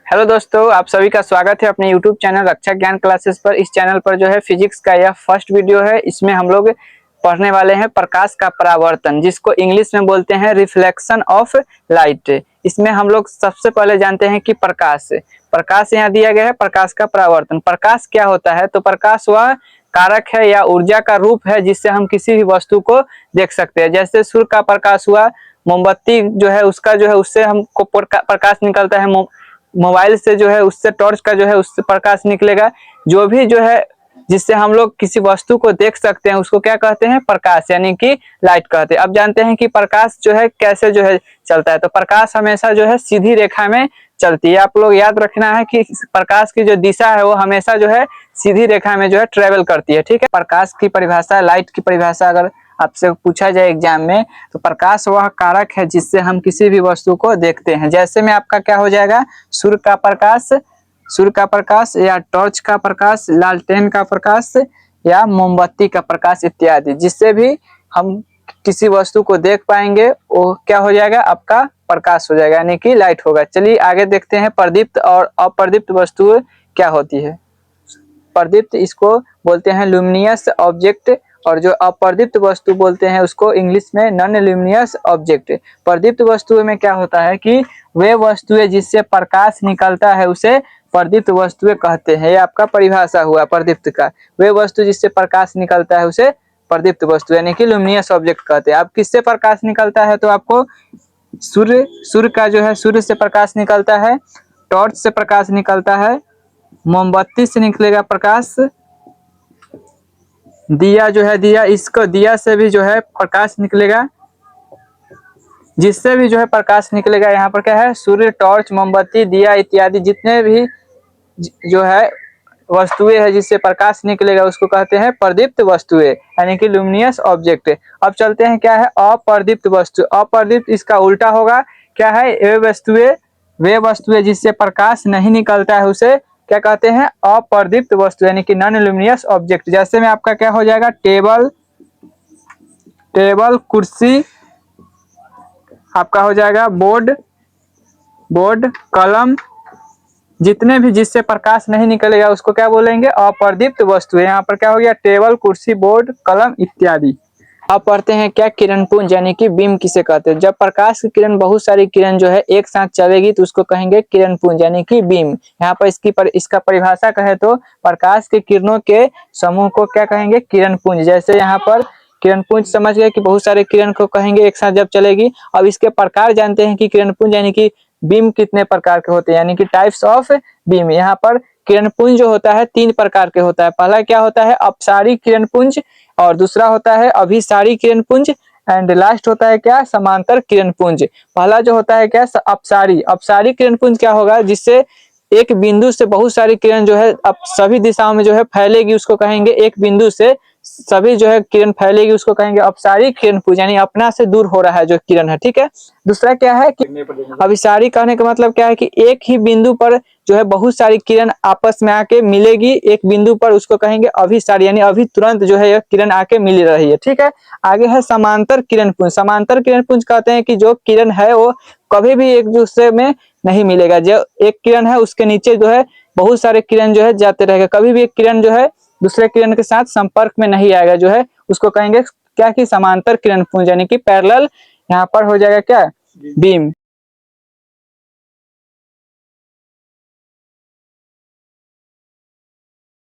Hello दोस्तों, आप सभी का स्वागत है अपने YouTube चैनल रक्षा ज्ञान क्लासेस पर। इस चैनल पर जो है फिजिक्स का यह फर्स्ट वीडियो है। इसमें हम लोग पढ़ने वाले हैं प्रकाश का परावर्तन, जिसको इंग्लिश में बोलते हैं रिफ्लेक्शन ऑफ लाइट। इसमें हम लोग सबसे पहले जानते हैं कि प्रकाश प्रकाश यहाँ दिया गया है। प्रकाश का परावर्तन, प्रकाश क्या होता है? तो प्रकाश वह कारक है या ऊर्जा का रूप है जिससे हम किसी भी वस्तु को देख सकते हैं। जैसे सूर्य का प्रकाश हुआ, मोमबत्ती जो है उसका जो है उससे हमको प्रकाश निकलता है। मोबाइल से जो है उससे टॉर्च का जो है उससे प्रकाश निकलेगा। जो भी जो है जिससे हम लोग किसी वस्तु को देख सकते हैं उसको क्या कहते हैं? प्रकाश, यानी कि लाइट कहते हैं। अब जानते हैं कि प्रकाश जो है कैसे जो है चलता है। तो प्रकाश हमेशा जो है सीधी रेखा में चलती है। आप लोग याद रखना है कि प्रकाश की जो दिशा है वो हमेशा जो है सीधी रेखा में जो है ट्रेवल करती है। ठीक है। प्रकाश की परिभाषा, लाइट की परिभाषा अगर आपसे पूछा जाए एग्जाम में, तो प्रकाश वह कारक है जिससे हम किसी भी वस्तु को देखते हैं। जैसे में आपका क्या हो जाएगा? सूर्य का प्रकाश या टॉर्च का प्रकाश, लालटेन का प्रकाश या मोमबत्ती का प्रकाश इत्यादि, जिससे भी हम किसी वस्तु को देख पाएंगे वो क्या हो जाएगा? आपका प्रकाश हो जाएगा, यानी कि लाइट होगा। चलिए आगे देखते हैं प्रदीप्त और अप्रदीप्त वस्तुएं क्या होती है। प्रदीप्त इसको बोलते हैं ल्यूमिनियस ऑब्जेक्ट, और जो अप्रदीप्त वस्तु बोलते हैं उसको इंग्लिश में नॉन ल्यूमिनियस ऑब्जेक्ट। प्रदीप्त वस्तुओं में क्या होता है कि वे वस्तुएं जिससे प्रकाश निकलता है उसे प्रदीप्त वस्तुएं कहते हैं। ये आपका परिभाषा हुआ प्रदीप्त का। वे वस्तु जिससे प्रकाश निकलता है उसे प्रदीप्त वस्तु यानी कि ल्यूमिनियस ऑब्जेक्ट कहते हैं। अब किससे प्रकाश निकलता है? तो आपको सूर्य का जो है सूर्य से प्रकाश निकलता है, टॉर्च से प्रकाश निकलता है, मोमबत्ती से निकलेगा प्रकाश, दिया जो है दिया से भी जो है प्रकाश निकलेगा, जिससे भी जो है प्रकाश निकलेगा। यहाँ पर क्या है? सूर्य, टॉर्च, मोमबत्ती, दिया इत्यादि जितने भी जो है वस्तुएं है जिससे प्रकाश निकलेगा उसको कहते हैं प्रदीप्त वस्तुएं, यानी कि ल्यूमिनियस ऑब्जेक्ट। अब चलते हैं क्या है अप्रदीप्त वस्तु। अप्रदीप्त इसका उल्टा होगा। क्या है? वे वस्तुएं जिससे प्रकाश नहीं निकलता है उसे क्या कहते हैं? अप्रदीप्त वस्तु, यानी कि नॉन ल्यूमिनियस ऑब्जेक्ट। जैसे में आपका क्या हो जाएगा? टेबल, कुर्सी, आपका हो जाएगा बोर्ड, कलम, जितने भी जिससे प्रकाश नहीं निकलेगा उसको क्या बोलेंगे? अप्रदीप्त वस्तु। यहाँ पर क्या हो गया? टेबल, कुर्सी, बोर्ड, कलम इत्यादि। अब पढ़ते हैं क्या किरणपुंज यानी कि बीम किसे कहते हैं। जब प्रकाश की किरण, बहुत सारी किरण जो है एक साथ चलेगी तो उसको कहेंगे किरणपुंज यानी कि बीम। यहाँ पर इसका परिभाषा कहे तो प्रकाश की किरणों के समूह को क्या कहेंगे? किरणपुंज। जैसे यहाँ पर किरणपुंज समझ गए कि बहुत सारे किरण को कहेंगे एक साथ जब चलेगी। अब इसके प्रकार जानते हैं कि किरणपुंज यानी कि बीम कितने प्रकार के होते हैं, यानी कि टाइप्स ऑफ बीम। यहाँ पर किरणपुंज जो होता है 3 प्रकार के होता है। पहला क्या होता है? अपसारी किरणपुंज, और दूसरा होता है अभिसारी किरणपुंज, एंड लास्ट होता है क्या? समांतर किरणपुंज। पहला जो होता है क्या? अपसारी किरणपुंज क्या होगा? जिससे एक बिंदु से बहुत सारी किरण जो है अब सभी दिशाओं में जो है फैलेगी उसको कहेंगे, एक बिंदु से सभी जो है किरण फैलेगी उसको कहेंगे अपसारी किरणपुंज, यानी अपना से दूर हो रहा है जो किरण है। ठीक है। दूसरा क्या है कि अभिसारी कहने का मतलब क्या है कि एक ही बिंदु पर जो है बहुत सारी किरण आपस में आके मिलेगी एक बिंदु पर, उसको कहेंगे अभिसारी, यानी अभी तुरंत जो है किरण आके मिल रही है। ठीक है। आगे है समांतर किरणपुंज। समांतर किरणपुंज कहते हैं कि जो किरण है वो कभी भी एक दूसरे में नहीं मिलेगा। जो एक किरण है उसके नीचे जो है बहुत सारे किरण जो है जाते रहेगा, कभी भी एक किरण जो है दूसरे किरण के साथ संपर्क में नहीं आएगा, जो है उसको कहेंगे क्या कि समांतर किरणपुंज, यानी कि पैरेलल। यहाँ पर हो जाएगा क्या? बीम।